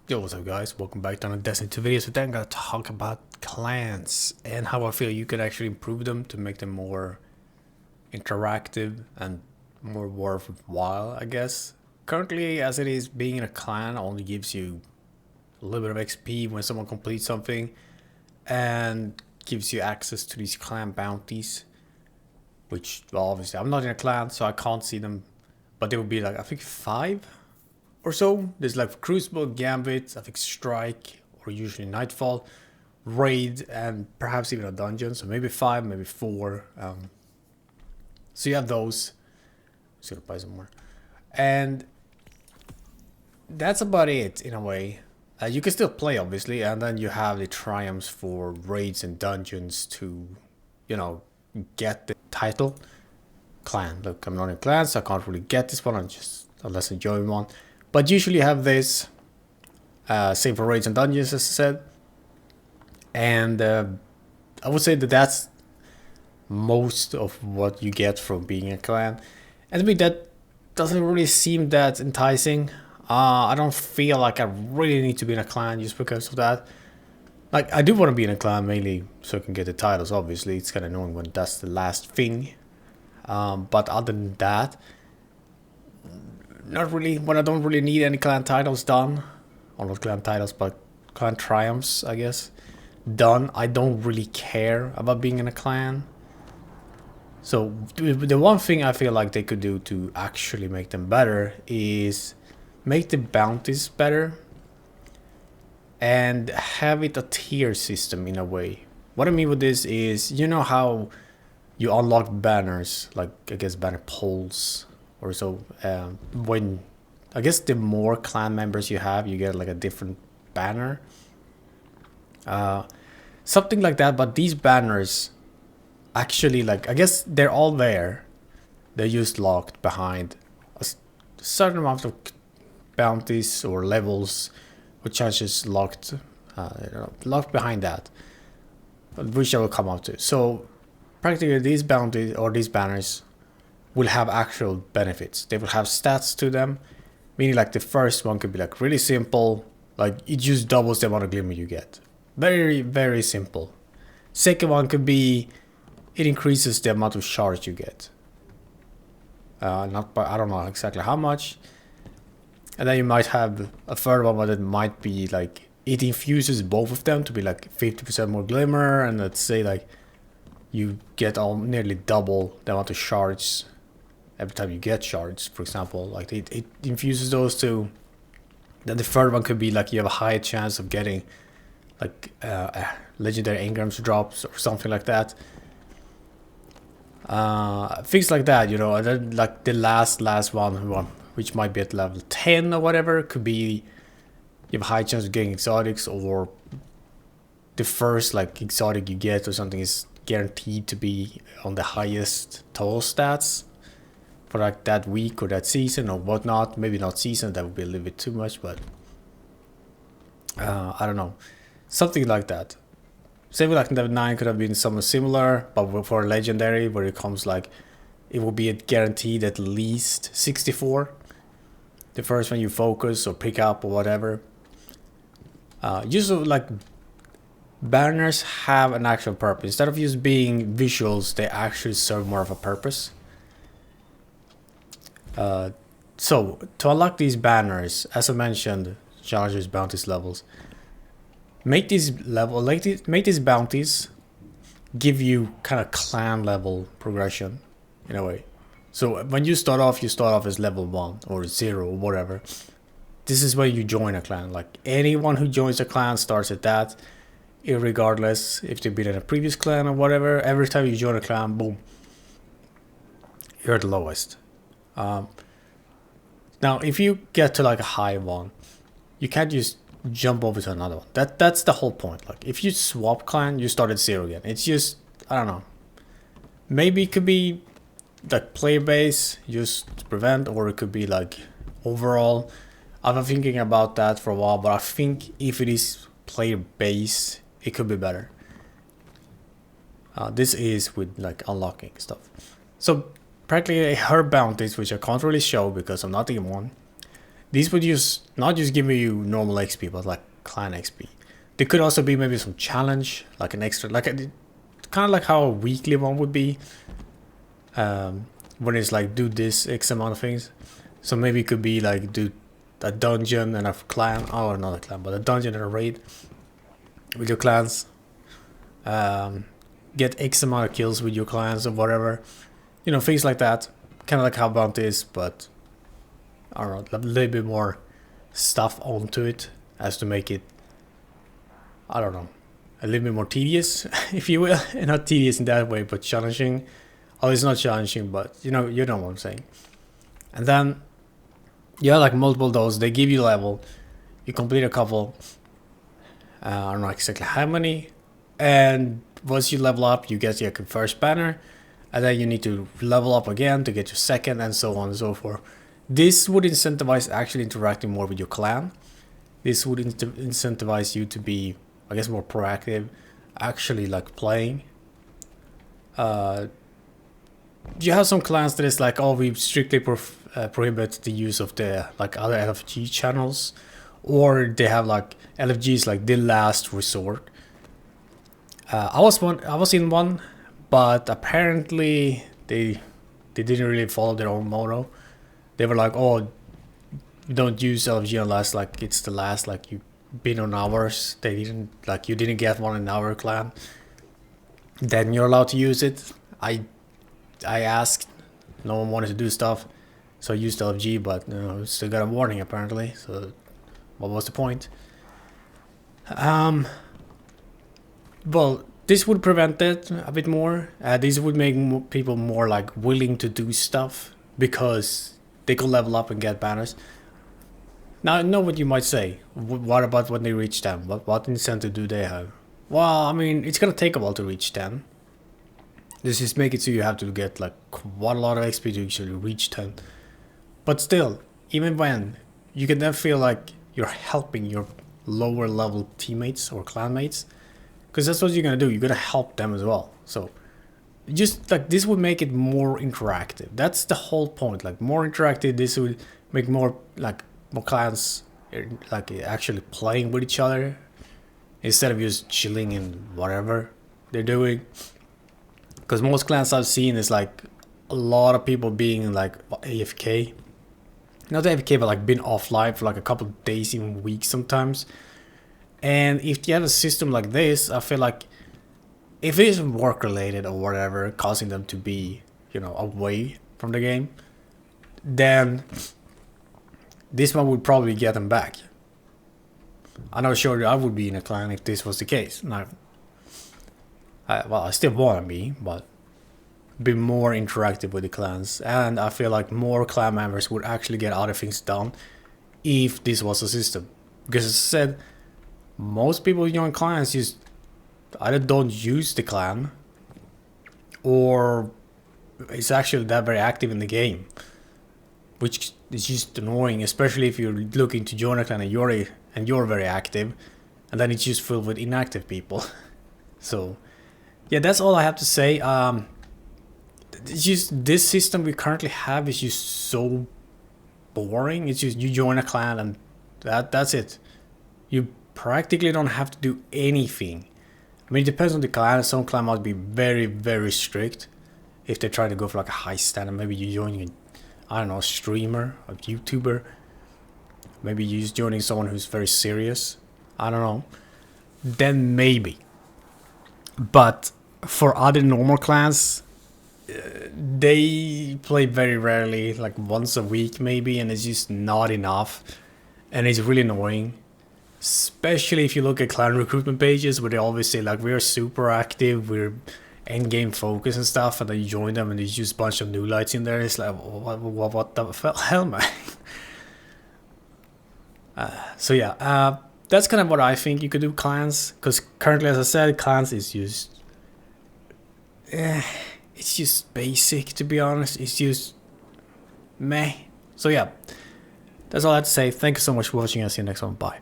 Yo, what's up guys? Welcome back to another Destiny 2 video. So today I'm gonna talk about clans and how I feel you could actually improve them to make them more interactive and more worthwhile, I guess. Currently, as it is, being in a clan only gives you a little bit of XP when someone completes something and gives you access to these clan bounties, which, well, obviously I'm not in a clan so I can't see them, but there will be like, I think 5 or so. There's like Crucible, Gambit, I think Strike, or usually Nightfall, Raid, and perhaps even a dungeon. So maybe 5, maybe 4. So you have those. Just gonna buy some more. And that's about it in a way. You can still play obviously, and then you have the triumphs for raids and dungeons to, you know, get the title. Clan. Look, I'm not in clan, so I can't really get this one. Unless I join one. But usually you have this, same for raids and dungeons, as I said. And I would say that that's most of what you get from being a clan. And to me, that doesn't really seem that enticing. I don't feel like I really need to be in a clan just because of that. Like, I do want to be in a clan mainly so I can get the titles, obviously. It's kind of annoying when that's the last thing. But other than that, not really. When I don't really need any clan titles done, or not clan titles, but clan triumphs, I guess, done, I don't really care about being in a clan. So the one thing I feel like they could do to actually make them better is make the bounties better and have it a tier system in a way. What I mean with this is, you know how you unlock banners, like I guess banner poles or so, when I guess the more clan members you have, you get like a different banner, something like that. But these banners actually, like, I guess they're all there, they're just locked behind a certain amount of bounties or levels, which are just locked, locked behind that, which I will come up to. So practically these bounties or these banners will have actual benefits. They will have stats to them, meaning like the first one could be like really simple, like it just doubles the amount of glimmer you get. Very, very simple. Second one could be it increases the amount of shards you get. Not by, I don't know exactly how much. And then you might have a third one that might be like it infuses both of them to be like 50% more glimmer, and let's say like you get nearly double the amount of shards every time you get shards, for example. Like it infuses those two. Then the third one could be like you have a high chance of getting like legendary engrams drops or something like that. Things like that, you know. And then like the last one, which might be at level 10 or whatever, could be you have a high chance of getting exotics, or the first like exotic you get or something is guaranteed to be on the highest total stats for like that week or that season or whatnot. Maybe not season, that would be a little bit too much, but I don't know, something like that. Same with like level 9 could have been something similar, but for a legendary where it comes like it will be guaranteed at least 64 the first one you focus or pick up or whatever. Usually like banners have an actual purpose. Instead of just being visuals, they actually serve more of a purpose. So to unlock these banners, as I mentioned, challenges, bounties, levels, make these bounties give you kind of clan level progression in a way. So when you start off as level 1 or 0 or whatever. This is where you join a clan. Like anyone who joins a clan starts at that, irregardless if they've been in a previous clan or whatever. Every time you join a clan, boom, you're at the lowest. Now if you get to like a high one, you can't just jump over to another one. That's the whole point. Like if you swap clan, you start at 0 again. It's just, I don't know, maybe it could be like player base just to prevent, or it could be like overall. I've been thinking about that for a while, but I think if it is player base, it could be better. This is with like unlocking stuff. So practically her bounties, which I can't really show because I'm not in one, these would just not just give you normal XP, but like clan XP. There could also be maybe some challenge, like an extra, like kind of like how a weekly one would be, when it's like do this X amount of things. So maybe it could be like do a dungeon and a clan, or not a clan, but a dungeon and a raid with your clans. Get X amount of kills with your clans or whatever, you know, things like that. Kind of like how Bounty is, but I don't know, a little bit more stuff onto it as to make it, I don't know, a little bit more tedious, if you will. And not tedious in that way, but challenging. Oh, it's not challenging, but you know what I'm saying. And then you have like multiple of those. They give you level. You complete a couple. I don't know exactly how many. And once you level up, you get your first banner. And then you need to level up again to get your second, and so on and so forth. This would incentivize actually interacting more with your clan. This would incentivize you to be, I guess, more proactive, actually like playing. You have some clans that is like, oh, we strictly prohibit the use of the like other LFG channels, or they have like LFGs like the last resort. I was in one, but apparently they didn't really follow their own motto. They were like, oh, don't use LFG unless like it's the last, like you've been on ours. They didn't, like you didn't get one in our clan, then you're allowed to use it. I asked, no one wanted to do stuff, so I used LFG, but you know, still got a warning apparently. So what was the point? Well, this would prevent it a bit more. This would make people more like willing to do stuff because they could level up and get banners. Now I know what you might say. What about when they reach 10? What incentive do they have? Well, I mean, it's gonna take a while to reach 10. This is make it so you have to get like quite a lot of XP to actually reach 10. But still, even when, you can then feel like you're helping your lower level teammates or clanmates, because that's what you're gonna do. You're gonna help them as well. So just like this would make it more interactive. That's the whole point. Like more interactive. This would make more like more clans like actually playing with each other instead of just chilling in whatever they're doing. Because most clans I've seen is like a lot of people being like AFK. Not AFK, but like been offline for like a couple of days, even weeks sometimes. And if you have a system like this, I feel like if it is work related or whatever, causing them to be, you know, away from the game, then this one would probably get them back. I'm not sure I would be in a clan if this was the case. Now, well, I still want to be, but be more interactive with the clans. And I feel like more clan members would actually get other things done if this was a system. Because as I said, most people who join clans just either don't use the clan, or it's actually that very active in the game, which is just annoying, especially if you're looking to join a clan and you're very active, and then it's just filled with inactive people. So yeah, that's all I have to say. It's just this system we currently have is just so boring. It's just you join a clan and that's it. You practically don't have to do anything. I mean, it depends on the clan. Some clan might be very, very strict if they try to go for like a high standard. Maybe you're joining I don't know, a streamer, a YouTuber. Maybe you're just joining someone who's very serious. I don't know. Then maybe. But for other normal clans, they play very rarely, like once a week maybe, and it's just not enough. And it's really annoying. Especially if you look at clan recruitment pages where they always say like we're super active, we're end game focus and stuff, and then you join them and there's just a bunch of new lights in there. It's like what the hell, man. So yeah, that's kind of what I think you could do clans, because currently, as I said, clans is just it's just basic, to be honest. It's just meh. So yeah, that's all I have to say. Thank you so much for watching. I'll see you next one. Bye.